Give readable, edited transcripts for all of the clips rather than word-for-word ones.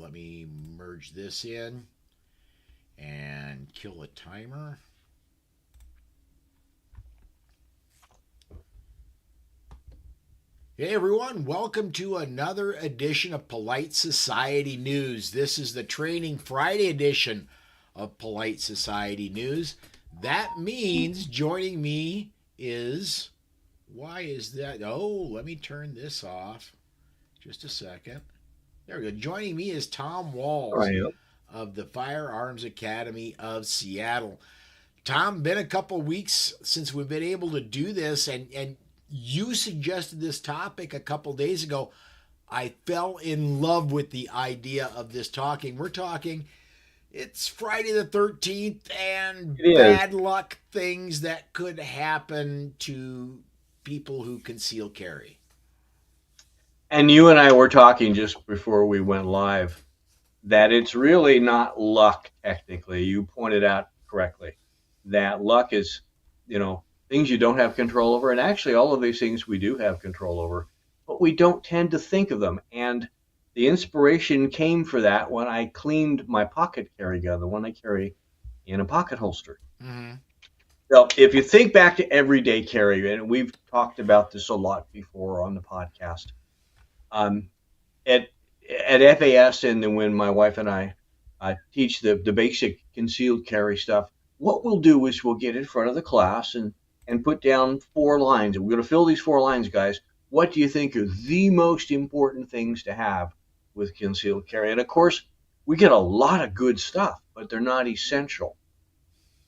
let me merge this in and kill a timer. Hey everyone, welcome to another edition of Polite Society News. This is the Training Friday edition of Polite Society News. That means joining me is. Why is that? Oh, let me turn this off. Just a second. There we go. Joining me is Tom Walls Right. of the Firearms Academy of Seattle. Tom, been a couple weeks since we've been able to do this, and you suggested this topic a couple days ago. I fell in love with the idea of this talking. We're talking, it's Friday the 13th and It is. bad luck things that could happen to people who conceal carry. And you and I were talking just before we went live that it's really not luck, technically. You pointed out correctly that luck is, things you don't have control over. And actually, all of these things we do have control over, but we don't tend to think of them. And the inspiration came for that when I cleaned my pocket carry gun, the one I carry in a pocket holster. Mm-hmm. So if you think back to everyday carry, and we've talked about this a lot before on the podcast, um, at FAS, and then when my wife and I teach the basic concealed carry stuff, what we'll do is we'll get in front of the class and put down 4 lines. And we're going to fill these 4 lines, guys. What do you think are the most important things to have with concealed carry? And of course, we get a lot of good stuff, but they're not essential.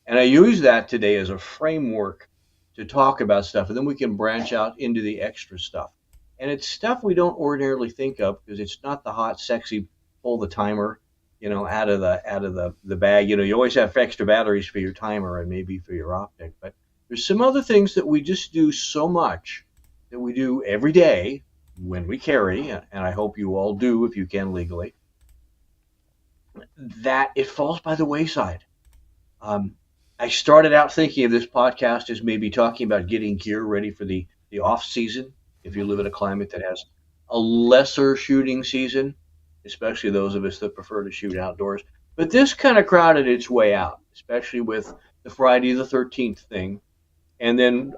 And I use that today as a framework to talk about stuff, and then we can branch out into the extra stuff. And it's stuff we don't ordinarily think of because it's not the hot, sexy, pull the timer, out of the bag. You always have extra batteries for your timer and maybe for your optic. But there's some other things that we just do so much that we do every day when we carry, and I hope you all do if you can legally, that it falls by the wayside. Um, I started out thinking of this podcast as maybe talking about getting gear ready for the off season. If you live in a climate that has a lesser shooting season, especially those of us that prefer to shoot outdoors. But this kind of crowded its way out, especially with the Friday the 13th thing. And then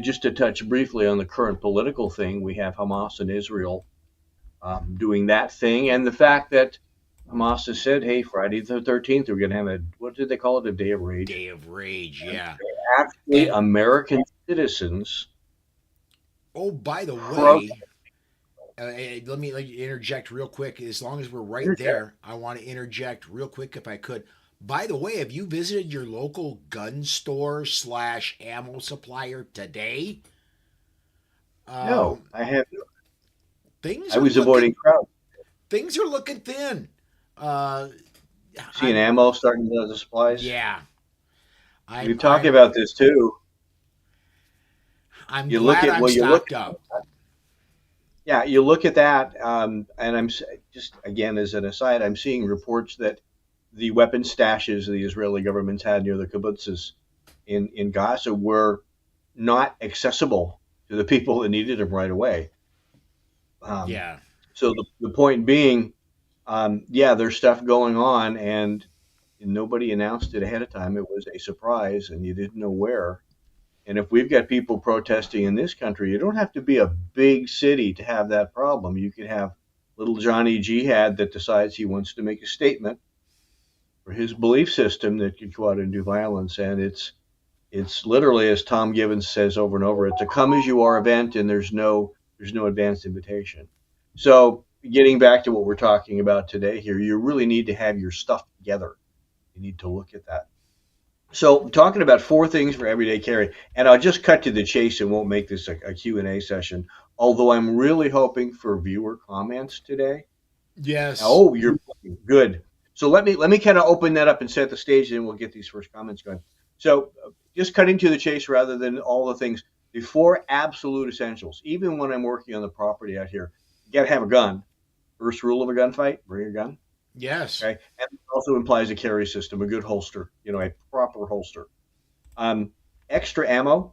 just to touch briefly on the current political thing, we have Hamas and Israel doing that thing, and the fact that Hamas has said, hey, Friday the 13th, we're going to have what did they call it? A day of rage. Day of Rage, yeah. Actually, And, American citizens. oh, by the way, let me interject real quick. As long as we're right there, I want to interject real quick if I could. By the way, have you visited your local gun store / ammo supplier today? No, Um, I have. things I are was looking avoiding crowds. things are looking thin. Uh, Seeing I'm ammo starting to the supplies. yeah. We've I'm talked I'm about this too. I'm You look glad at I'm well, you look. stocked up. Yeah, you look at that, and just again as an aside, I'm seeing reports that the weapon stashes the Israeli government's had near the kibbutzes in Gaza were not accessible to the people that needed them right away. Um, Yeah. so the point being, yeah, there's stuff going on, and nobody announced it ahead of time. It was a surprise, and you didn't know where. And if we've got people protesting in this country, you don't have to be a big city to have that problem. You could have little Johnny Jihad that decides he wants to make a statement for his belief system that could go out and do violence. And it's literally, as Tom Gibbons says over and over, it's a come as you are event, and there's no advanced invitation. So getting back to what we're talking about today here, you really need to have your stuff together. You need to look at that. So talking about 4 things for everyday carry, and I'll just cut to the chase and won't make this a Q&A session, although I'm really hoping for viewer comments today. Yes. Oh, you're good. So let me kind of open that up and set the stage, and we'll get these first comments going. So just cutting to the chase rather than all the things. The 4 absolute essentials. Even when I'm working on the property out here, you got to have a gun. First rule of a gunfight: bring a gun. Yes. Okay, and it also implies a carry system, a good holster, a proper holster. Extra ammo,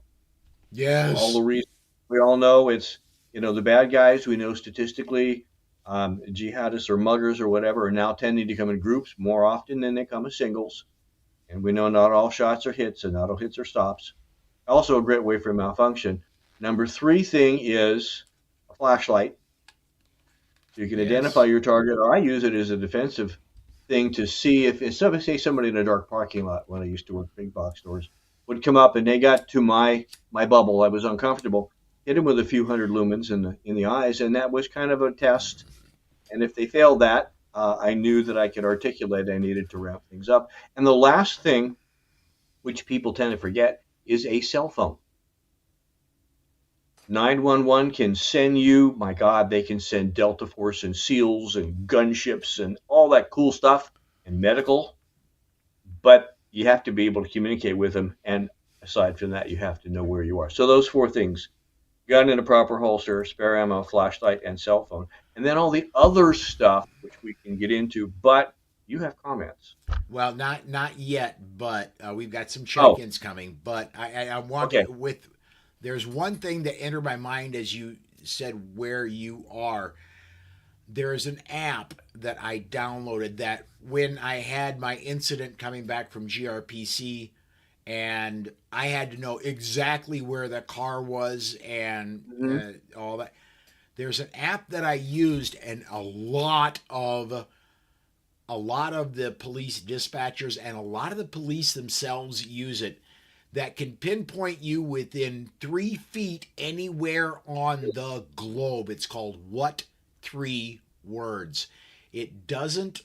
for all the Yes. reasons we all know. It's the bad guys. We know statistically, jihadists or muggers or whatever are now tending to come in groups more often than they come as singles. And we know not all shots are hits and not all hits are stops. Also a great way for malfunction. Number 3 thing is a flashlight. You can identify your target, or I use it as a defensive thing to see if say somebody in a dark parking lot when I used to work big box stores would come up and they got to my bubble. I was uncomfortable. Hit them with a few hundred lumens in the eyes, and that was kind of a test. And if they failed that, I knew that I could articulate I needed to ramp things up. And the last thing, which people tend to forget, is a cell phone. 911 can send you, my God, they can send Delta Force and SEALs and gunships and all that cool stuff and medical, but you have to be able to communicate with them. And aside from that, you have to know where you are. So those 4 things: gun in a proper holster, spare ammo, flashlight, and cell phone. And then all the other stuff, which we can get into, but you have comments. Well, not yet, but we've got some check-ins coming. But I want to, there's one thing that entered my mind as you said where you are. There's an app that I downloaded that when I had my incident coming back from GRPC, and I had to know exactly where the car was and all that. There's an app that I used, and a lot of the police dispatchers and a lot of the police themselves use it, that can pinpoint you within 3 feet anywhere on the globe. It's called What 3 Words. It doesn't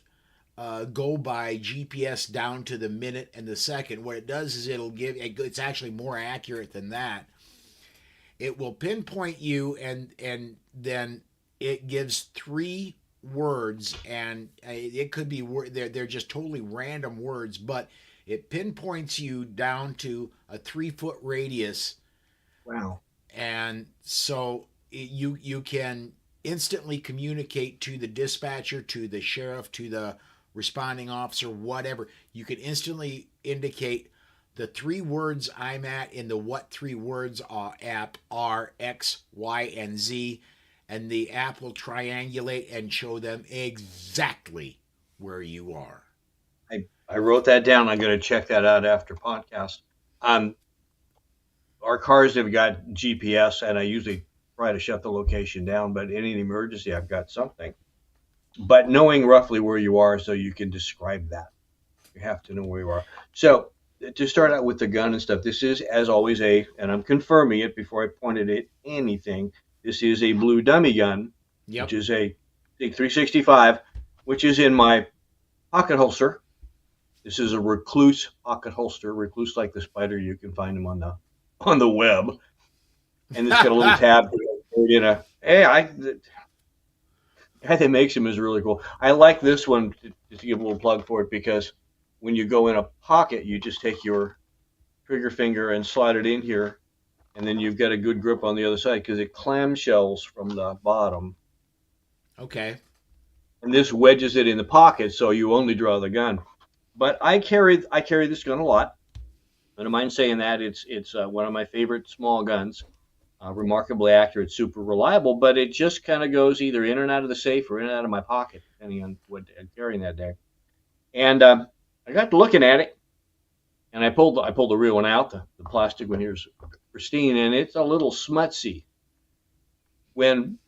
go by GPS down to the minute and the second. What it does is it's actually more accurate than that. It will pinpoint you, and then it gives 3 words, and it could be they're just totally random words, but it pinpoints you down to a 3-foot radius. Wow! And so you can instantly communicate to the dispatcher, to the sheriff, to the responding officer, whatever. You can instantly indicate the 3 words I'm at in the What 3 Words app are X, Y, and Z, and the app will triangulate and show them exactly where you are. I wrote that down. I'm going to check that out after podcast. Our cars have got GPS, and I usually try to shut the location down, but in an emergency, I've got something. But knowing roughly where you are so you can describe that. You have to know where you are. So to start out with the gun and stuff, this is, as always, and I'm confirming it before I pointed at anything, this is a blue dummy gun, which is a Sig 365, which is in my pocket holster. This is a recluse pocket holster, recluse like the spider. You can find them on the web, and it's got a little tab. The guy that makes them is really cool. I like this one to give a little plug for it, because when you go in a pocket, you just take your trigger finger and slide it in here, and then you've got a good grip on the other side because it clamshells from the bottom. Okay. And this wedges it in the pocket, so you only draw the gun. But I carry this gun a lot. I don't mind saying that. It's one of my favorite small guns. Remarkably accurate, super reliable, but it just kind of goes either in and out of the safe or in and out of my pocket, depending on what I'm carrying that day. And I got to looking at it, and I pulled the real one out. The plastic one here is pristine, and it's a little smutsy. When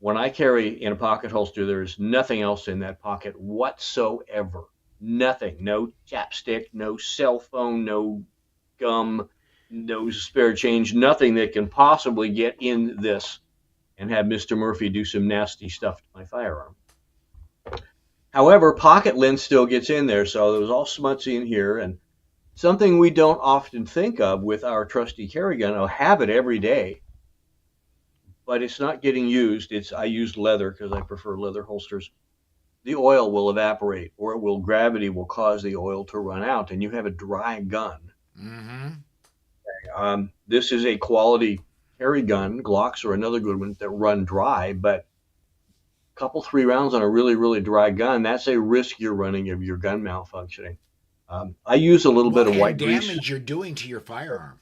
I carry in a pocket holster, there's nothing else in that pocket whatsoever. Nothing. No chapstick, no cell phone, no gum, no spare change, nothing that can possibly get in this and have Mr. Murphy do some nasty stuff to my firearm. However, pocket lint still gets in there, so it was all smutsy in here, and something we don't often think of with our trusty carry gun. I'll have it every day, but it's not getting used. I use leather because I prefer leather holsters. The oil will evaporate, or gravity will cause the oil to run out, and you have a dry gun. Mm-hmm. This is a quality carry gun. Glocks are another good one that run dry, but a couple, 3 rounds on a really, really dry gun, that's a risk you're running of your gun malfunctioning. I use a little bit of white grease. Damage you're doing to your firearm.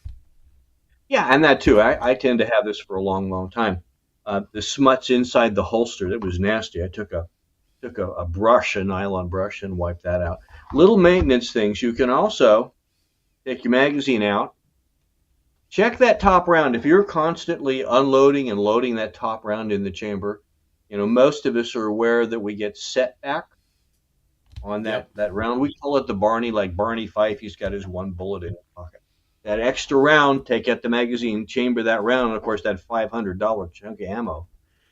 Yeah, and that too. I tend to have this for a long, long time. The smuts inside the holster, that was nasty. I took a brush, a nylon brush, and wiped that out. Little maintenance things. You can also take your magazine out. Check that top round. If you're constantly unloading and loading that top round in the chamber, most of us are aware that we get setback on that round. We call it the Barney, like Barney Fife. He's got his one bullet in his pocket. That extra round, take out the magazine, chamber that round, and of course that $500 chunk of ammo.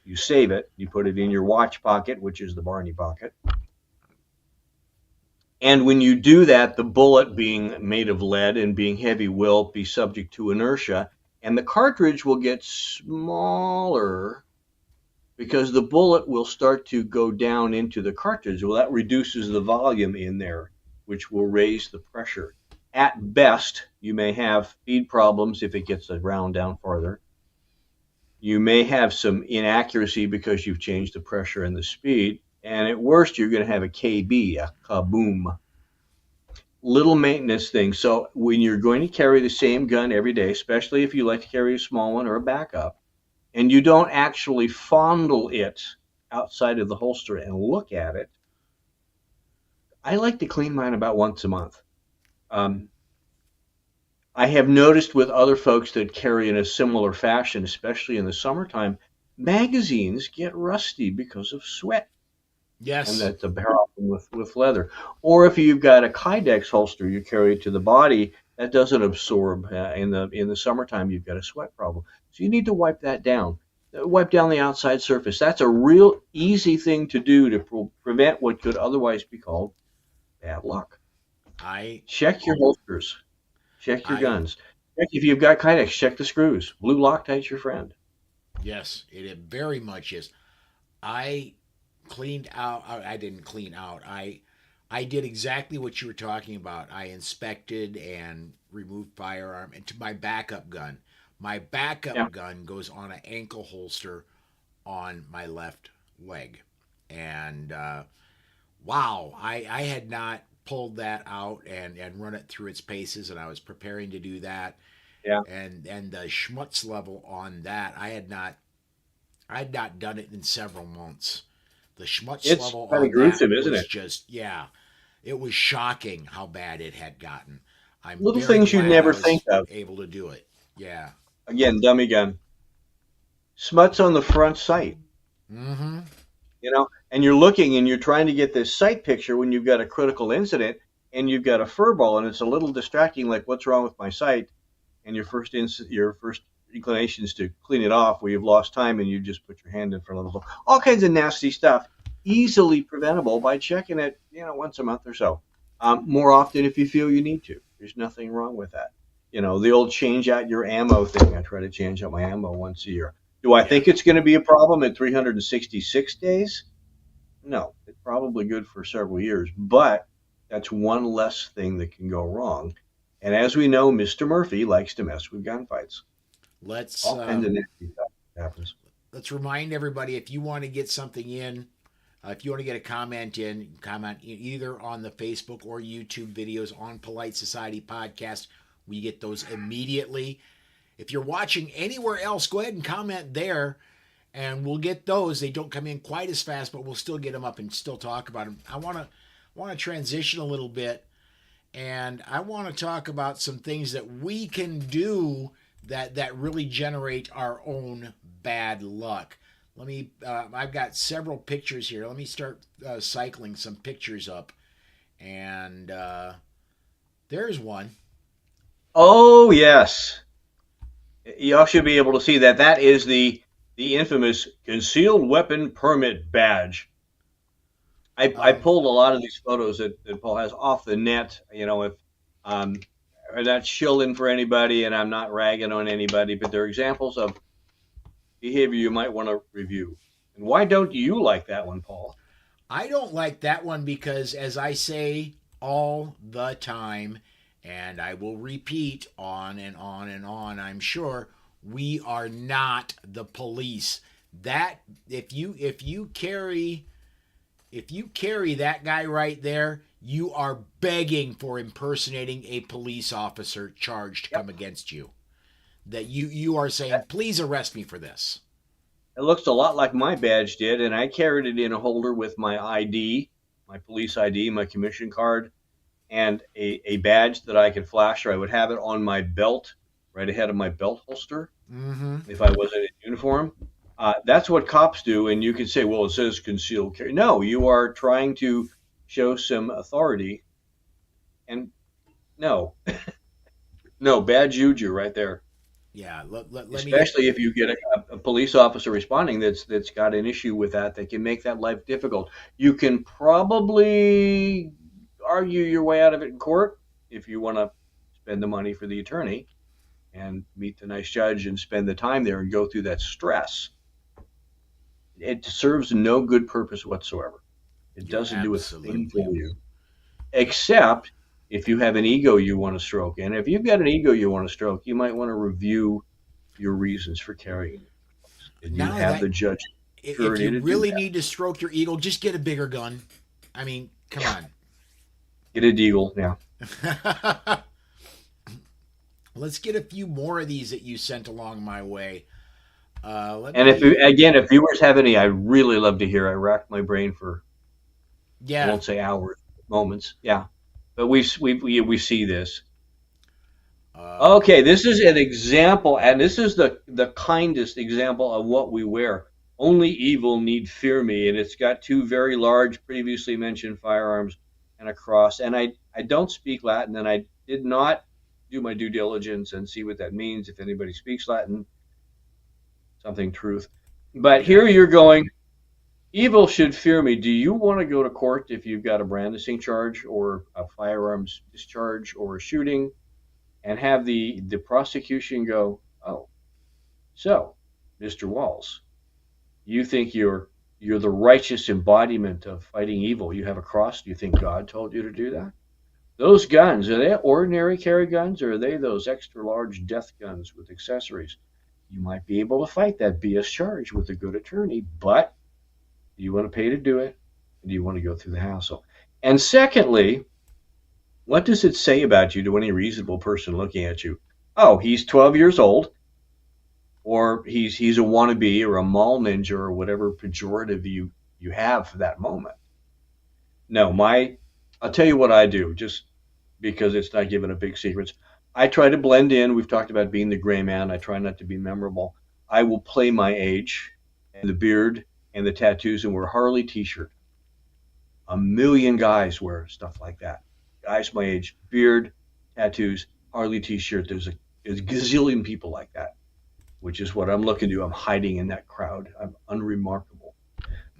You save it, you put it in your watch pocket, which is the Barney pocket. And when you do that, the bullet, being made of lead and being heavy, will be subject to inertia, and the cartridge will get smaller because the bullet will start to go down into the cartridge. Well, that reduces the volume in there, which will raise the pressure. At best, you may have feed problems if it gets a round down farther. You may have some inaccuracy because you've changed the pressure and the speed. And at worst, you're going to have a KB, a kaboom. Little maintenance things. So when you're going to carry the same gun every day, especially if you like to carry a small one or a backup, and you don't actually fondle it outside of the holster and look at it, I like to clean mine about once a month. I have noticed with other folks that carry in a similar fashion, especially in the summertime, magazines get rusty because of sweat. Yes. And that's a problem with leather. Or if you've got a Kydex holster you carry it to the body, that doesn't absorb. In the summertime, you've got a sweat problem. So you need to wipe that down. Wipe down the outside surface. That's a real easy thing to do to prevent what could otherwise be called bad luck. Check your holsters. Check your guns. Check if you've got Kydex. Check the screws. Blue Loctite's your friend. Yes, it very much is. I cleaned out. I didn't clean out. I did exactly what you were talking about. I inspected and removed firearm into my backup gun. My backup gun goes on an ankle holster on my left leg. And wow, I had not pulled that out and run it through its paces, and I was preparing to do that. Yeah. And the schmutz level on that, I had not done it in several months. The schmutz level on that gruesome, isn't was it? just, it was shocking how bad it had gotten. I'm little very things you glad never I was think of. able to do it. Yeah. Again, dummy gun. Smuts on the front sight. Mm-hmm. And you're looking and you're trying to get this sight picture when you've got a critical incident and you've got a furball, and it's a little distracting, like, what's wrong with my sight? And your first inclination is to clean it off where you've lost time and you just put your hand in front of the all kinds of nasty stuff, easily preventable by checking it, once a month or so. More often if you feel you need to. There's nothing wrong with that. The old change out your ammo thing. I try to change out my ammo once a year. Do I think it's going to be a problem at 366 days? No, it's probably good for several years, but that's one less thing that can go wrong. And as we know, Mr. Murphy likes to mess with gunfights. Let's remind everybody, if you want to get something in, if you want to get a comment in either on the Facebook or YouTube videos on Polite Society Podcast. We get those immediately. If you're watching anywhere else, go ahead and comment there, and we'll get those. They don't come in quite as fast, but we'll still get them up and still talk about them. I want to transition a little bit, and I want to talk about some things that we can do that really generate our own bad luck. Let me. I've got several pictures here. Let me start cycling some pictures up, and there's one. Oh yes, y'all should be able to see that. That is the infamous concealed weapon permit badge. I pulled a lot of these photos that Paul has off the net. If I'm not shilling for anybody, and I'm not ragging on anybody, but they're examples of behavior you might want to review. And why don't you like that one, Paul? I don't like that one because, as I say all the time, and I will repeat on and on and on, I'm sure, we are not the police. That if you carry that guy right there, you are begging for impersonating a police officer charged to come against you. That you are saying, please arrest me for this. It looks a lot like my badge did, and I carried it in a holder with my ID, my police ID, my commission card, and a badge that I could flash, or I would have it on my belt, right ahead of my belt holster, Mm-hmm. if I wasn't in uniform. That's what cops do, and you can say, well, it says concealed carry. No, you are trying to show some authority, and no, no, bad juju right there. Yeah. Let me get. Especially if you get a police officer responding that's got an issue with that, that can make that life difficult. You can probably argue your way out of it in court if you want to spend the money for the attorney and meet the nice judge and spend the time there and go through that stress. It serves no good purpose whatsoever. It You're doesn't do a thing absolutely. for you, except if you have an ego you want to stroke. And if you've got an ego you want to stroke, you might want to review your reasons for carrying it. And you Now have that the judge if surety you to do really that. need to stroke your eagle, just get a bigger gun. I mean, come Get a deal. Yeah. on. Let's get a few more of these that you sent along my way. Let And if me. again, if viewers have any, I really love to hear. I racked my brain for, I Yeah. won't say hours, moments. Yeah. But we see this. Uh, Okay, this is an example, and this is the kindest example of what we wear. Only evil need fear me, and it's got two very large previously mentioned firearms and a cross. And I don't speak Latin, and I did not do my due diligence and see what that means. If anybody speaks Latin, something truth. But yeah. here you're going, evil should fear me. Do you want to go to court if you've got a brandishing charge or a firearms discharge or a shooting, and have the prosecution go, oh, so, Mr. Walls, you think you're the righteous embodiment of fighting evil. You have a cross. Do you think God told you to do that? Those guns, are they ordinary carry guns, or are they those extra large death guns with accessories? You might be able to fight that BS charge with a good attorney, but do you want to pay to do it? And do you want to go through the hassle? And secondly, what does it say about you to any reasonable person looking at you? Oh, he's 12 years old, or he's a wannabe or a mall ninja or whatever pejorative you have for that moment. No, I'll tell you what I do, just because it's not giving a big secrets. I try to blend in. We've talked about being the gray man. I try not to be memorable. I will play my age and the beard and the tattoos and wear Harley t-shirt. A million guys wear stuff like that. Guys my age, beard, tattoos, Harley t-shirt. There's a gazillion people like that, which is what I'm looking to. I'm hiding in that crowd. I'm unremarkable.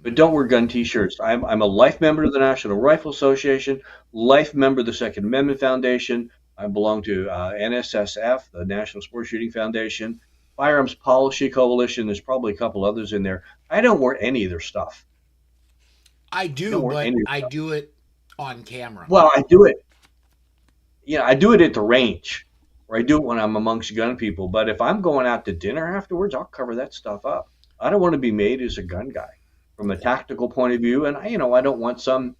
But don't wear gun t-shirts. I'm a life member of the National Rifle Association, life member of the Second Amendment Foundation. I belong to NSSF, the National Sports Shooting Foundation, Firearms Policy Coalition. There's probably a couple others in there. I don't wear any of their stuff. I I do, don't wear but any of I their stuff. do it on camera. Well, I do it. I do it at the range, or I do it when I'm amongst gun people. But if I'm going out to dinner afterwards, I'll cover that stuff up. I don't want to be made as a gun guy from a tactical point of view, and I don't want some.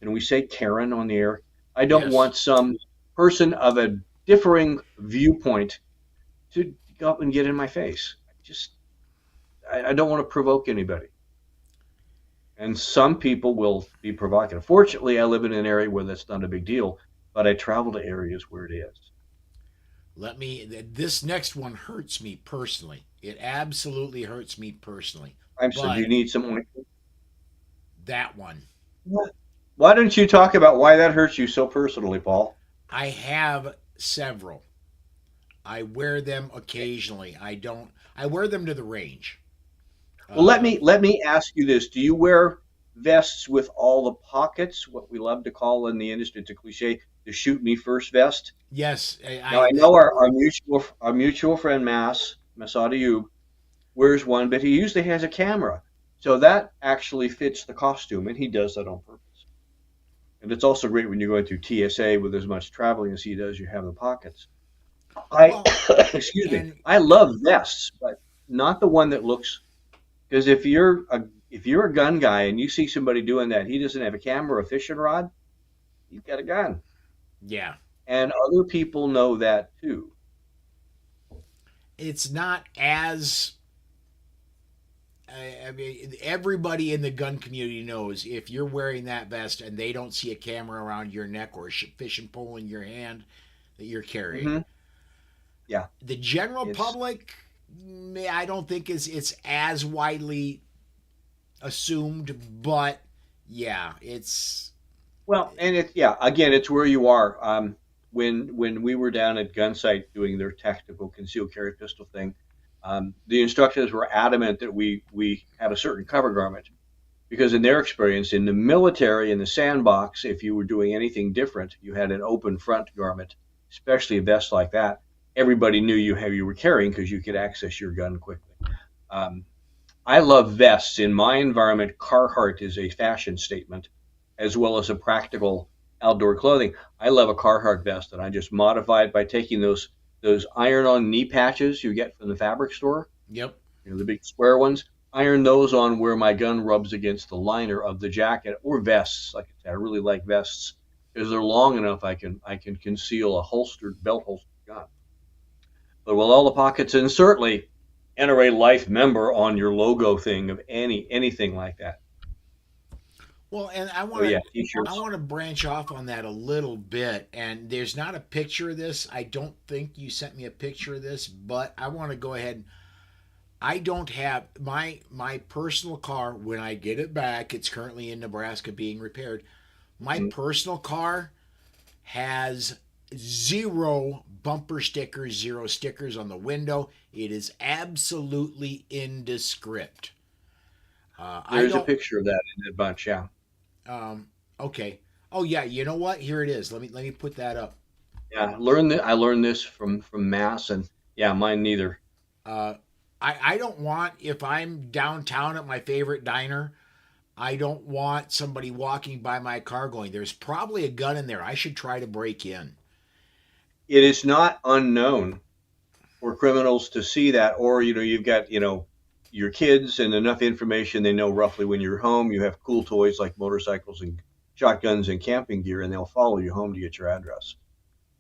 And we say Karen on the air. I don't Yes. want some person of a differing viewpoint to go up and get in my face. I don't want to provoke anybody. And some people will be provocative. Fortunately, I live in an area where that's not a big deal, but I travel to areas where it is. Let me. This next one hurts me personally. It absolutely hurts me personally. So do you But need someone? that one, Why don't you talk about why that hurts you so personally, Paul? I have several. I wear them occasionally. I don't. I wear them to the range. Well, let Uh, me let me ask you this: do you wear vests with all the pockets? What we love to call in the industry, it's a cliche, the "shoot me first" vest. yes, Now I know our mutual friend Masad Ayub wears one, but he usually has a camera, so that actually fits the costume, and he does that on purpose. And it's also great when you're going through TSA with as much traveling as he does. You have the pockets. I well, excuse me. and I love vests, but not the one that looks. Because if you're a gun guy and you see somebody doing that, he doesn't have a camera or a fishing rod. He's got a gun, yeah, and other people know that too. it's not as I mean, everybody in the gun community knows if you're wearing that vest and they don't see a camera around your neck or a fishing pole in your hand, that you're carrying. Hmm. Yeah, The general it's public, I don't think it's as widely assumed, but yeah, it's well, and it's yeah. Again, it's where you are. When we were down at Gunsight doing their tactical concealed carry pistol thing, the instructors were adamant that we have a certain cover garment because in their experience in the military in the sandbox, if you were doing anything different, you had an open front garment, especially a vest like that. Everybody knew you were carrying because you could access your gun quickly. Um, I love vests. In my environment, Carhartt is a fashion statement as well as a practical outdoor clothing. I love a Carhartt vest, and I just modify it by taking those iron-on knee patches you get from the fabric store, yep. the big square ones. Iron those on where my gun rubs against the liner of the jacket or vests. Like I said, I really like vests because they're long enough I can conceal a holstered belt holstered gun. But with all the pockets, and certainly NRA Life member on your logo thing of anything like that. Well, and I Oh want to yeah, I t-shirts. want to branch off on that a little bit. And there's not a picture of this. I don't think you sent me a picture of this, but I want to go ahead. I don't have my personal car when I get it back. It's currently in Nebraska being repaired. My Mhm. personal car has zero bumper stickers, zero stickers on the window. It is absolutely indescript. I There's a don't. picture of that in that bunch. Yeah, Um, okay. Oh yeah. You know what? Here it is. Let me put that up. yeah. I learned this from Mass, and yeah, mine neither. Uh, I don't want if I'm downtown at my favorite diner. I don't want somebody walking by my car going, "There's probably a gun in there. I should try to break in." It is not unknown for criminals to see that, or you've got your kids and enough information they know roughly when you're home. You have cool toys like motorcycles and shotguns and camping gear, and they'll follow you home to get your address.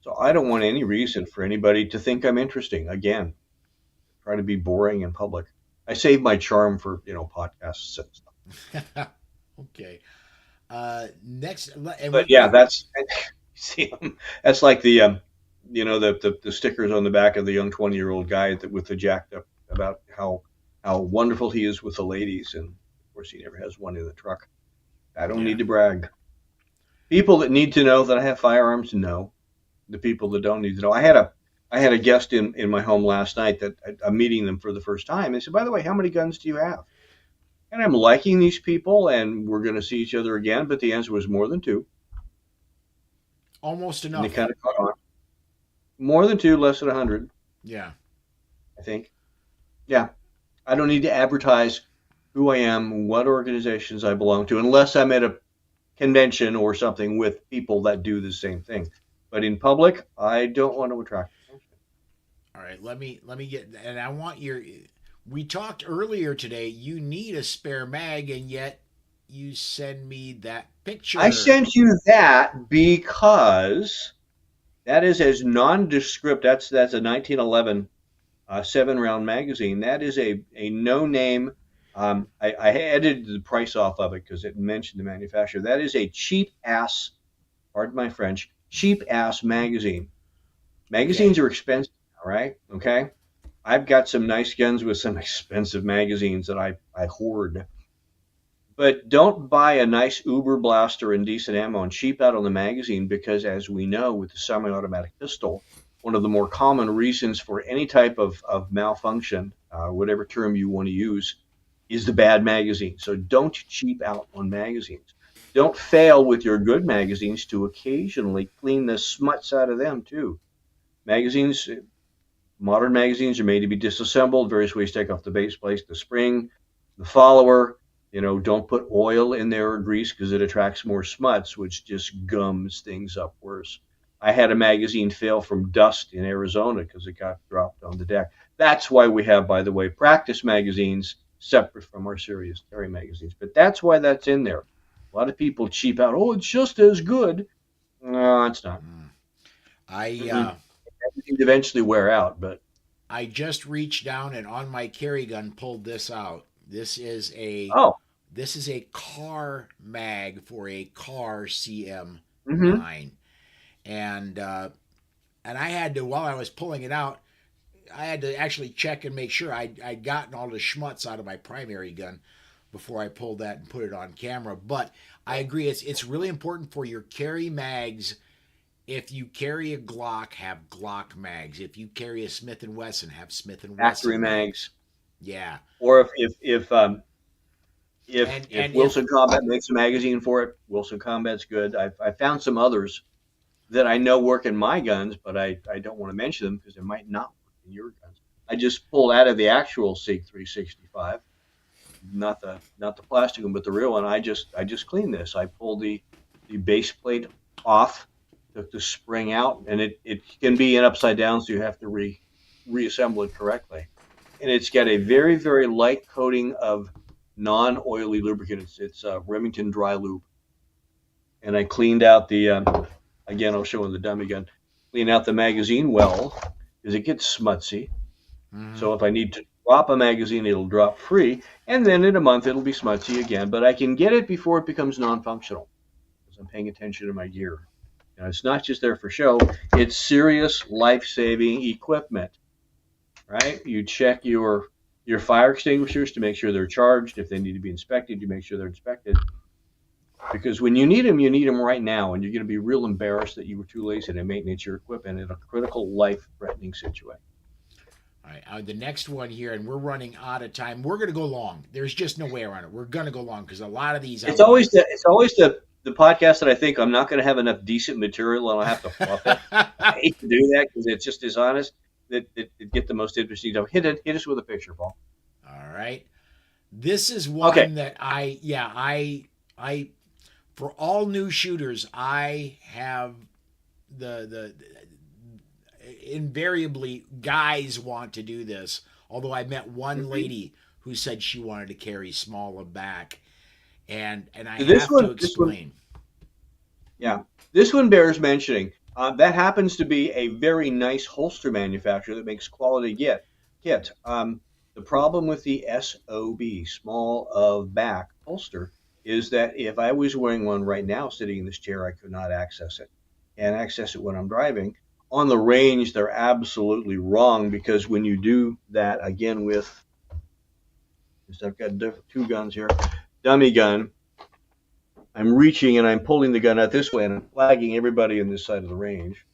So I don't want any reason for anybody to think I'm interesting. Again, try to be boring in public. I save my charm for podcasts and stuff. Okay. Next, and But we yeah, that's see, that's like the stickers on the back of the young 20-year-old guy with the jacked up about how wonderful he is with the ladies, and of course he never has one in the truck. I don't yeah. need to brag. People that need to know that I have firearms know. The people that don't need to know. I had a guest in my home last night that I'm meeting them for the first time. They said, by the way, how many guns do you have? And I'm liking these people, and we're going to see each other again. But the answer was more than two, Almost and they enough. kind of caught on. More than two, less than 100, Yeah. I think. Yeah, I don't need to advertise who I am, what organizations I belong to, unless I'm at a convention or something with people that do the same thing. But in public, I don't want to attract attention. All right. Let me get and I want your. We talked earlier today. You need a spare mag, and yet you send me that I picture. sent you that because that is as nondescript. That's a 1911 7-round magazine. That is a no name. I edited the price off of it because it mentioned the manufacturer. That is a cheap ass, pardon my French, cheap ass magazine. Magazines Okay. are expensive, all right? Okay. I've got some nice guns with some expensive magazines that I hoard. But don't buy a nice Uber blaster and decent ammo and cheap out on the magazine because, as we know, with the semi automatic pistol, one of the more common reasons for any type of malfunction, whatever term you want to use, is the bad magazine. So don't cheap out on magazines. Don't fail with your good magazines to occasionally clean the smuts out of them, too. Magazines, modern magazines are made to be disassembled, various ways to take off the base plate, the spring, the follower. Don't put oil in there or grease because it attracts more smuts, which just gums things up worse. I had a magazine fail from dust in Arizona because it got dropped on the deck. That's why we have, by the way, practice magazines separate from our serious carry magazines. But that's why that's in there. A lot of people cheap out. Oh, it's just as good. No, it's not. Mm. I Mm-mm. Magazines eventually wear out, but I just reached down and on my carry gun pulled this out. This is a Oh. this is a car mag for a car Mm-hmm. CM9, and I had to, while I was pulling it out, I had to actually check and make sure I'd gotten all the schmutz out of my primary gun before I pulled that and put it on camera. But I agree, it's really important for your carry mags. If you carry a Glock, have Glock mags. If you carry a Smith and Wesson, have Smith and Factory Wesson mags. Yeah, Or if and Wilson Combat makes a magazine for it, Wilson Combat's good. I found some others that I know work in my guns, but I don't want to mention them because they might not work in your guns. I just pulled out of the actual Sig 365, not the plastic one, but the real one. I just cleaned this. I pulled the base plate off, took the spring out, and it can be in upside down, so you have to reassemble it correctly. And it's got a very, very light coating of non-oily lubricant. It's Remington Dry Lube. And I cleaned out the, again, I'll show in the dummy gun, clean out the magazine well, because it gets smutsy. Mm-hmm. So if I need to drop a magazine, it'll drop free. And then in a month, it'll be smutsy again. But I can get it before it becomes non-functional, because I'm paying attention to my gear. Now, it's not just there for show. It's serious life-saving equipment. Right? You check your fire extinguishers to make sure they're charged. If they need to be inspected, you make sure they're inspected. Because when you need them right now, and you're going to be real embarrassed that you were too lazy to maintenance your equipment in a critical, life-threatening situation. All right, the next one here, and we're running out of time. We're going to go long. There's just no way around it. We're going to go long because a lot of these. It's always the podcast that I think I'm not going to have enough decent material and I'll have to fluff it. I hate to do that because it's just dishonest. That get the most interesting stuff. Hit us with a picture, Paul. All right. This is one that I for all new shooters, I have the invariably guys want to do this. Although I met one lady who said she wanted to carry small and back, and I have to explain. This one bears mentioning. That happens to be a very nice holster manufacturer that makes quality kit. The problem with the SOB, small of back holster, is that if I was wearing one right now sitting in this chair, I could not access it. And access it when I'm driving. On the range, they're absolutely wrong because when you do that, again with, I've got two guns here, dummy gun, I'm reaching and I'm pulling the gun out this way and I'm flagging everybody on this side of the range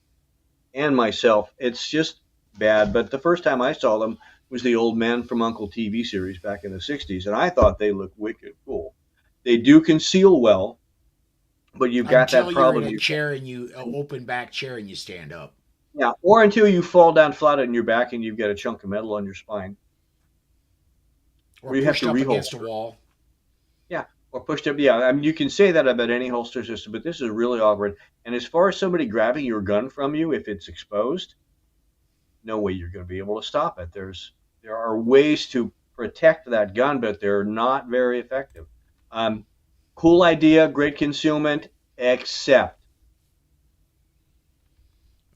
and myself. It's just bad. But the first time I saw them was the Old Man from U.N.C.L.E. TV series back in the 60s, and I thought they looked wicked cool. They do conceal well, but you've got that problem. Until you're in a chair and you open back chair and you stand up. Yeah, or until you fall down flat on your back and you've got a chunk of metal on your spine. Or you have to reholster against a wall. Yeah. Or pushed up, yeah. I mean, you can say that about any holster system, but this is really awkward. And as far as somebody grabbing your gun from you, if it's exposed, no way you're going to be able to stop it. There are ways to protect that gun, but they're not very effective. Cool idea, great concealment, except.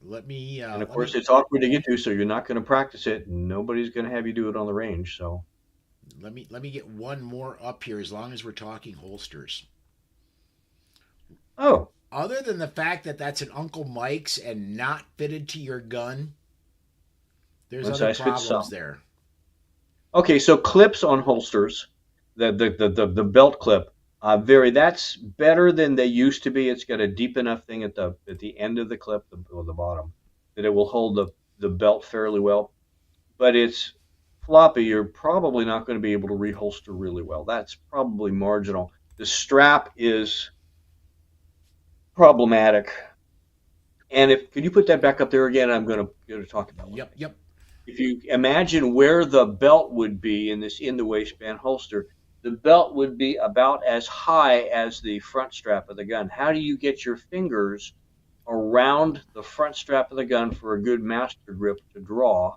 And of course, it's awkward to get to, so you're not going to practice it. Nobody's going to have you do it on the range, so. Let me get one more up here as long as we're talking holsters. Oh. Other than the fact that that's an Uncle Mike's and not fitted to your gun, there's other problems there. Okay, so clips on holsters, the belt clip, that's better than they used to be. It's got a deep enough thing at the end of the clip, or the bottom, that it will hold the belt fairly well. But it's floppy. You're probably not going to be able to reholster really well. That's probably marginal. The strap is problematic. And could you put that back up there again? I'm going to talk about it. Yep. If you imagine where the belt would be in the waistband holster, the belt would be about as high as the front strap of the gun. How do you get your fingers around the front strap of the gun for a good master grip to draw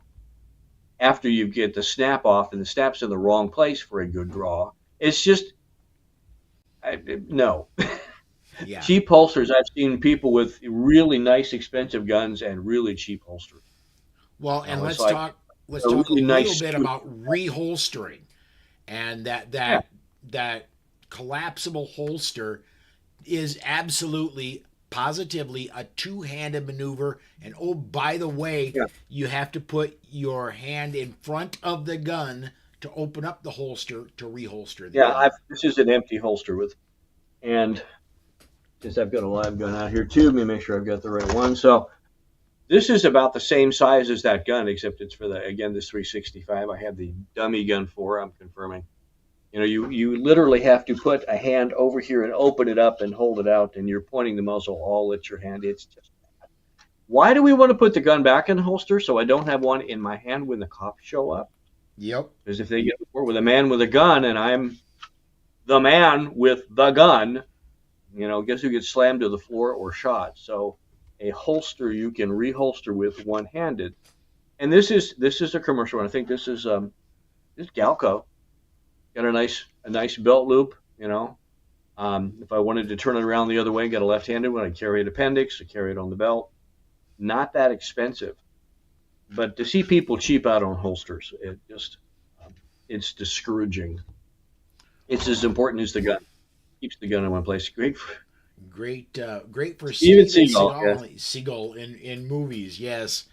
after you get the snap off and the snap's in the wrong place for a good draw? It's just, no. Yeah. Cheap holsters. I've seen people with really nice, expensive guns and really cheap holsters. Well, and let's talk a little bit about reholstering. and that Yeah. that collapsible holster is absolutely positively a two-handed maneuver. And oh, by the way, Yeah. you have to put your hand in front of the gun to open up the holster to reholster the Yeah. gun. This is an empty holster and since I've got a live gun out here too, let me make sure I've got the right one. So this is about the same size as that gun, except it's for this 365. I have the dummy gun for. I'm confirming. You literally have to put a hand over here and open it up and hold it out, and you're pointing the muzzle all at your hand. It's just, why do we want to put the gun back in the holster so I don't have one in my hand when the cops show up? Yep. Because if they get with a man with a gun and I'm the man with the gun, guess who gets slammed to the floor or shot? So a holster you can reholster with one-handed, and this is a commercial one. I think this is Galco. Got a nice belt loop. If I wanted to turn it around the other way, got a left-handed one. I carry an appendix. I carry it on the belt. Not that expensive, but to see people cheap out on holsters, it's discouraging. It's as important as the gun. Keeps the gun in one place. Great for Steven Seagal. Seagal in movies, yes.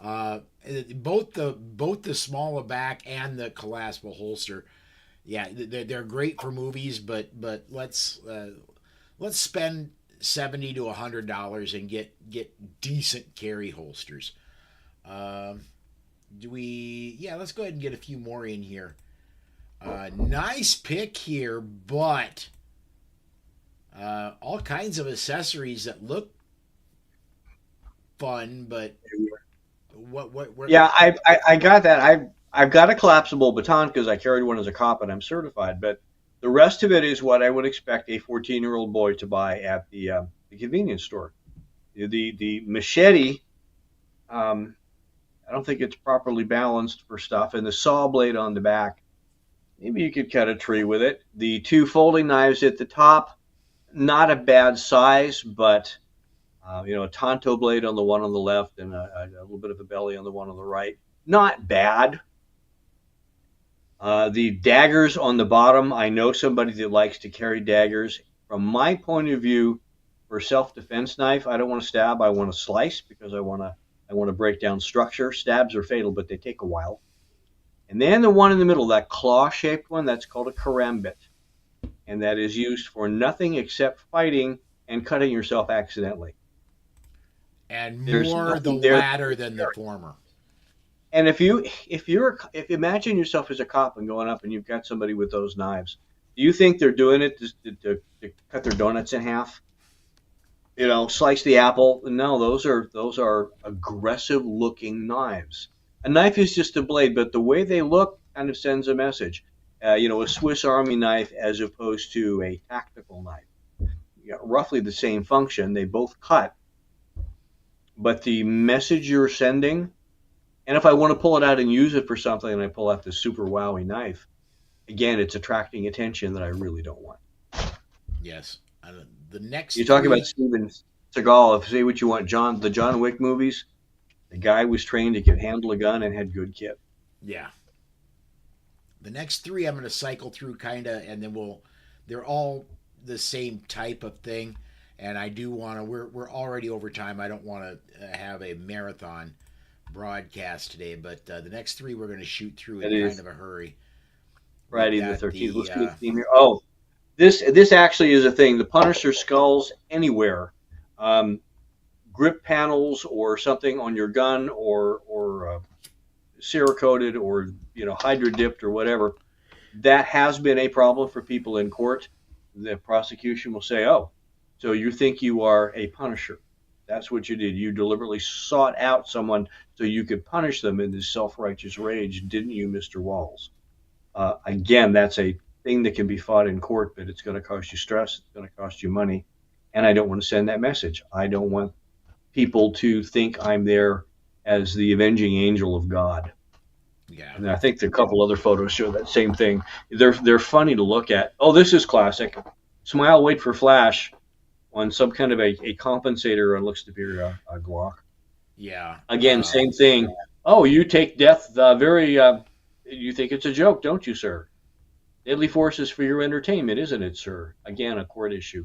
Both the smaller back and the collapsible holster, yeah, they're great for movies. But let's spend $70 to $100 and get decent carry holsters. Let's go ahead and get a few more in here. Nice pick here, but all kinds of accessories that look fun, but what Yeah, I got that. I've got a collapsible baton because I carried one as a cop and I'm certified. But the rest of it is what I would expect a 14-year-old boy to buy at the convenience store. The machete, I don't think it's properly balanced for stuff, and the saw blade on the back. Maybe you could cut a tree with it. The two folding knives at the top, not a bad size, but a Tonto blade on the one on the left and a little bit of a belly on the one on the right. Not bad. The daggers on the bottom, I know somebody that likes to carry daggers. From my point of view, for a self-defense knife, I don't want to stab. I want to slice because I want to break down structure. Stabs are fatal, but they take a while. And then the one in the middle, that claw-shaped one, that's called a karambit. And that is used for nothing except fighting and cutting yourself accidentally. And more the latter than the former. And if imagine yourself as a cop and going up and you've got somebody with those knives, do you think they're doing it to cut their donuts in half? Slice the apple? No, those are aggressive looking knives. A knife is just a blade, but the way they look kind of sends a message. A Swiss Army knife as opposed to a tactical knife. Roughly the same function. They both cut. But the message you're sending, and if I want to pull it out and use it for something and I pull out this super wowie knife, again, it's attracting attention that I really don't want. Yes. The next You're talking about Steven Seagal. If say what you want, the John Wick movies, the guy was trained to handle a gun and had good kit. Yeah. The next three I'm going to cycle through kind of, and then they're all the same type of thing. And I do want to, we're already over time. I don't want to have a marathon broadcast today, but the next three we're going to shoot through in kind of a hurry. Friday the 13th. Let's do the theme here. Oh, this actually is a thing. The Punisher skulls anywhere. Grip panels or something on your gun or Cerakoted or hydro dipped or whatever, that has been a problem for people in court. The prosecution will say, "Oh, so you think you are a Punisher? That's what you did. You deliberately sought out someone so you could punish them in this self-righteous rage, didn't you, Mr. Walls?" Again, that's a thing that can be fought in court, but it's going to cost you stress. It's going to cost you money, and I don't want to send that message. I don't want people to think I'm there as the avenging angel of God. Yeah. And I think a couple other photos show that same thing. They're funny to look at. Oh, this is classic. Smile, wait for flash on some kind of a compensator and looks to be a Glock. Yeah. Again, same thing. Oh, you take death you think it's a joke, don't you, sir? Deadly force is for your entertainment, isn't it, sir? Again, a court issue,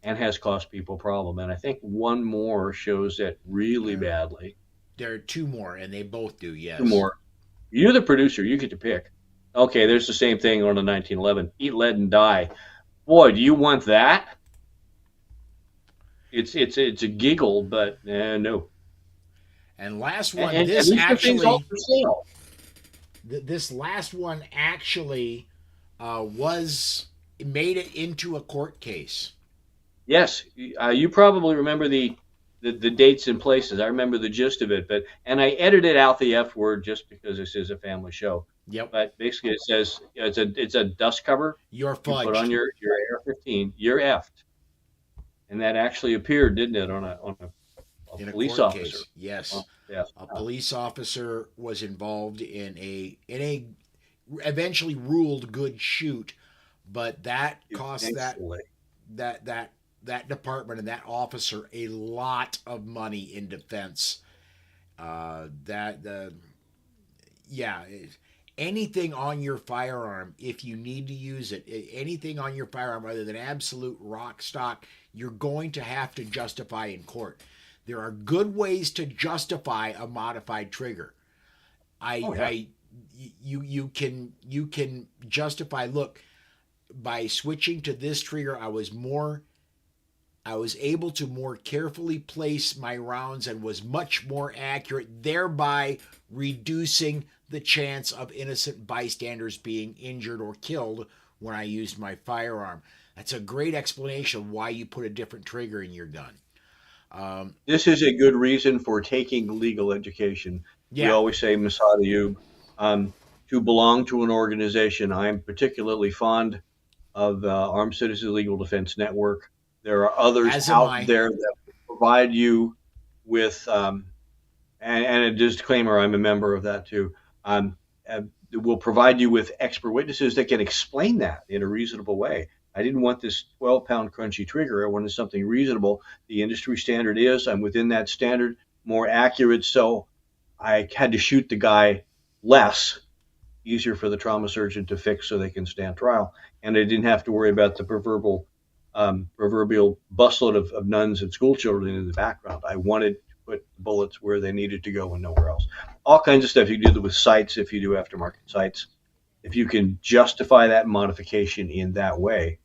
and has cost people problem. And I think one more shows that really There, badly. there are two more, and they both do. Two Yes. more. You're the producer. You get to pick. Okay, there's the same thing on the 1911. Eat lead and die. Boy, do you want that? It's a giggle, but no. And last one. And This these are things all actually, for sale. this last one actually was made it into a court case. Yes, you probably remember the dates and places. I remember the gist of it, and I edited out the F word just because this is a family show. Yep. But basically, it says it's a dust cover. You're You put on fudged. your AR-15. You're effed, and that actually appeared, didn't it, on a In a police court officer? case. Yes. Yeah. A police officer was involved in a eventually ruled good shoot, but that cost Thankfully. that department and that officer a lot of money in defense. Yeah, anything on your firearm, if you need to use it, anything on your firearm other than absolute rock stock, you're going to have to justify in court. There are good ways to justify a modified trigger. Oh, yeah. You can justify. Look, by switching to this trigger, I was able to more carefully place my rounds and was much more accurate, thereby reducing the chance of innocent bystanders being injured or killed when I used my firearm. That's a great explanation of why you put a different trigger in your gun. This is a good reason for taking legal education. We Yeah, always say, Masada Ayub, to belong to an organization. I'm particularly fond of Armed Citizens Legal Defense Network. There are others as am out I. there that provide you with, and a disclaimer, I'm a member of that too. Will provide you with expert witnesses that can explain that in a reasonable way. I didn't want this 12-pound crunchy trigger. I wanted something reasonable. The industry standard is I'm within that standard, more accurate. So I had to shoot the guy less, easier for the trauma surgeon to fix so they can stand trial. And I didn't have to worry about the proverbial busload of nuns and school children in the background. I wanted to put bullets where they needed to go and nowhere else. All kinds of stuff. You can do that with sights if you do aftermarket sights. If you can justify that modification in that way,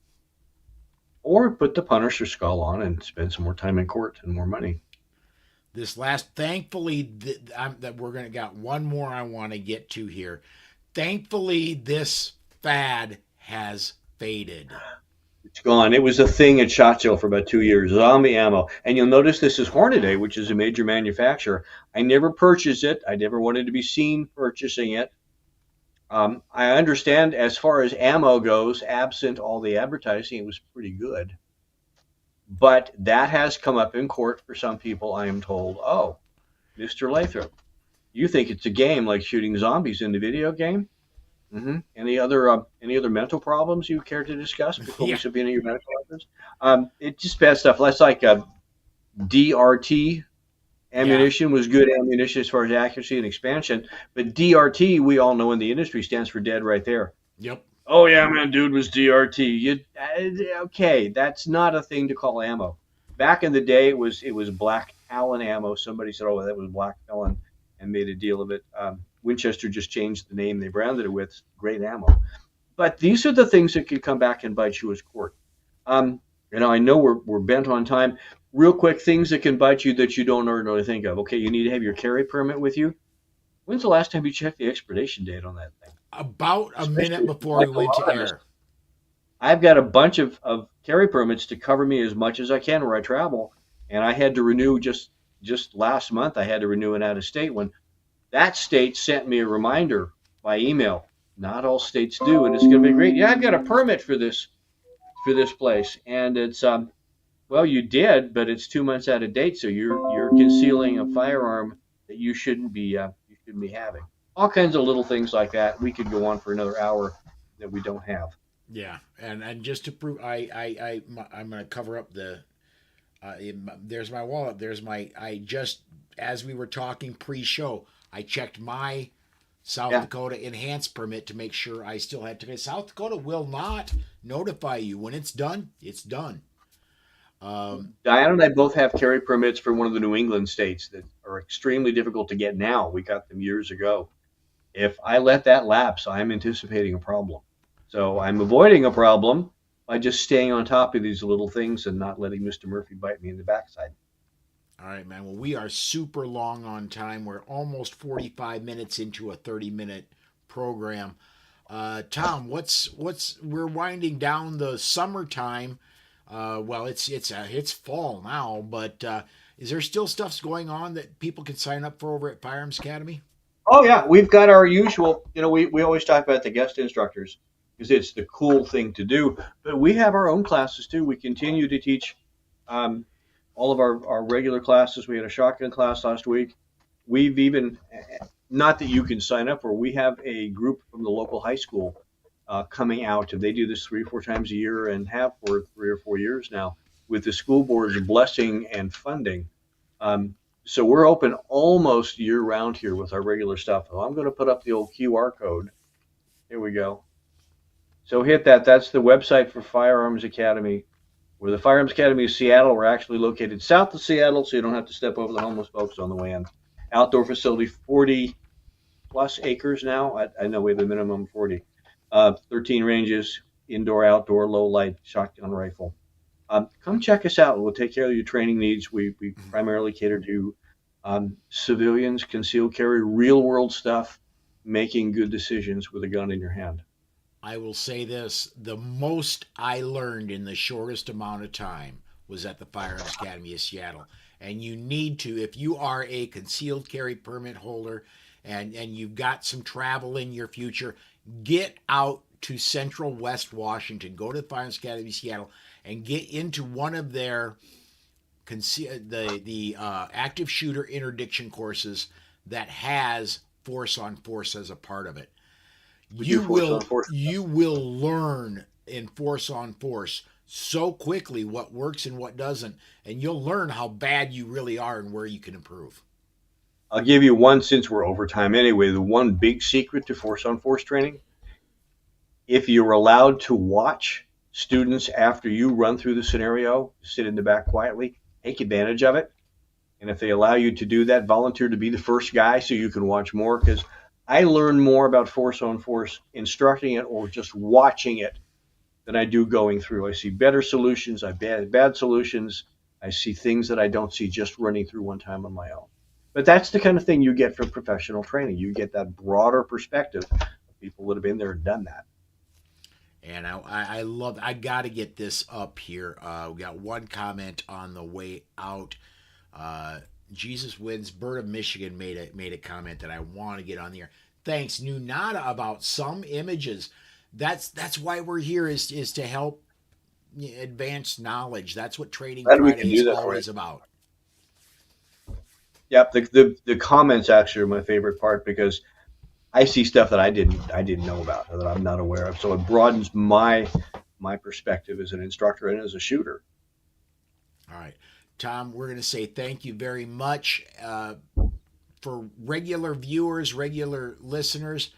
or put the Punisher skull on and spend some more time in court and more money. This last, thankfully, that we're gonna got one more I want to get to here. Thankfully, this fad has faded. It's gone. It was a thing at SHOT Show for about 2 years. Zombie ammo, and you'll notice this is Hornady, which is a major manufacturer. I never purchased it. I never wanted to be seen purchasing it. I understand as far as ammo goes, absent all the advertising, it was pretty good. But that has come up in court for some people, I am told. Oh, Mr. Lathrop, you think it's a game like shooting zombies in the video game? Any other mental problems you care to discuss before we Yeah, subpoena your medical records? It's just bad stuff. That's like DRT yeah, ammunition was good ammunition as far as accuracy and expansion, but DRT, we all know in the industry, stands for dead right there. yep, Oh yeah, man, dude was DRT. Okay, that's not a thing to call ammo. Back in the day, it was Black Talon ammo. Somebody said, "Oh, that was Black Talon," and made a deal of it. Winchester just changed the name they branded it with. Great ammo. But these are the things that could come back and bite you as court. Um, I know we're bent on time. Real quick, things that can bite you that you don't ordinarily think of. Okay, you need to have your carry permit with you. When's the last time you checked the expiration date on that thing? about a minute Especially before we like a went to lot of us. air. I've got a bunch of carry permits to cover me as much as I can where I travel, and I had to renew just last month. I had to renew an out of state one. That state sent me a reminder by email. Not all states do, and it's going to be great. Yeah, I've got a permit for this place, and it's well, you did, but it's 2 months out of date, so you're concealing a firearm that you shouldn't be having. All kinds of little things like that. We could go on for another hour that we don't have. Yeah, and just to prove, I'm gonna cover up the. There's my wallet. There's my. I just as we were talking pre-show, I checked my South Yeah. Dakota enhanced permit to make sure I still had to. South Dakota will not notify you when it's done. It's done. Diana and I both have carry permits for one of the New England states that are extremely difficult to get now. We got them years ago. If I let that lapse, I'm anticipating a problem. So I'm avoiding a problem by just staying on top of these little things and not letting Mr. Murphy bite me in the backside. All right, man. Well, we are super long on time. We're almost 45 minutes into a 30-minute program. Tom, we're winding down the summertime. Well, it's fall now, but is there still stuff going on that people can sign up for over at Firearms Academy? Oh yeah, we've got our usual. We always talk about the guest instructors because it's the cool thing to do. But we have our own classes too. We continue to teach um, all of our regular classes. We had a shotgun class last week. We've even, not that you can sign up for, we have a group from the local high school coming out. They do this 3 or 4 times a year and have for 3 or 4 years now with the school board's blessing and funding. Um, so we're open almost year round here with our regular stuff. So I'm going to put up the old QR code. Here we go. So hit that. That's the website for Firearms Academy. We're the Firearms Academy of Seattle. We're actually located south of Seattle, so you don't have to step over the homeless folks on the way in. Outdoor facility, 40 plus acres now. I know we have a minimum 40. 13 ranges, indoor, outdoor, low light, shotgun rifle. Come check us out. We'll take care of your training needs. We primarily cater to civilians, concealed carry, real world stuff, making good decisions with a gun in your hand. I will say this: the most I learned in the shortest amount of time was at the Firearms Academy of Seattle. And you need to, if you are a concealed carry permit holder and you've got some travel in your future, get out to Central West Washington. Go to the Firearms Academy of Seattle and get into one of their active shooter interdiction courses that has force on force as a part of it. You will learn in force on force so quickly what works and what doesn't, and you'll learn how bad you really are and where you can improve. I'll give you one, since we're over time anyway, the one big secret to force on force training. If you're allowed to watch students after you run through the scenario, sit in the back quietly, take advantage of it. And if they allow you to do that, volunteer to be the first guy so you can watch more, because I learn more about force on force instructing it or just watching it than I do going through. I see better solutions, I bad solutions. I see things that I don't see just running through one time on my own. But that's the kind of thing you get from professional training. You get that broader perspective of people that have been there and done that. And I love, I got to get this up here. We got one comment on the way out. Jesus Wins, Bert of Michigan made a comment that I want to get on the air. Thanks, Nunada, about some images. That's why we're here, is to help advance knowledge. That's what Training Friday is always about. Yep, the comments actually are my favorite part, because I see stuff that I didn't know about, or that I'm not aware of. So it broadens my perspective as an instructor and as a shooter. All right, Tom, we're going to say thank you very much. For regular viewers, regular listeners,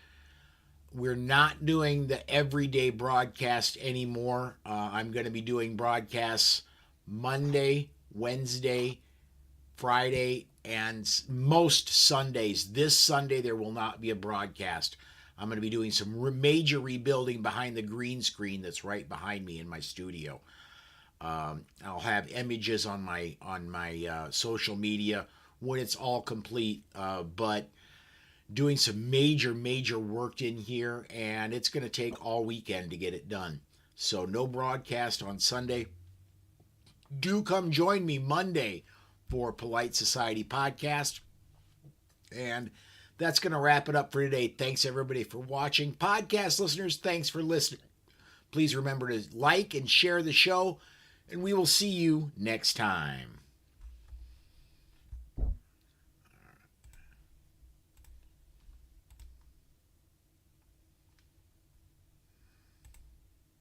we're not doing the everyday broadcast anymore. I'm going to be doing broadcasts Monday, Wednesday, Friday, and most Sundays. This Sunday, there will not be a broadcast. I'm going to be doing some major rebuilding behind the green screen that's right behind me in my studio. I'll have images on my social media when it's all complete, but doing some major work in here, and it's going to take all weekend to get it done. So no broadcast on Sunday. Do come join me Monday for Polite Society Podcast. And that's going to wrap it up for today. Thanks everybody for watching. Podcast listeners, thanks for listening. Please remember to like and share the show, and we will see you next time.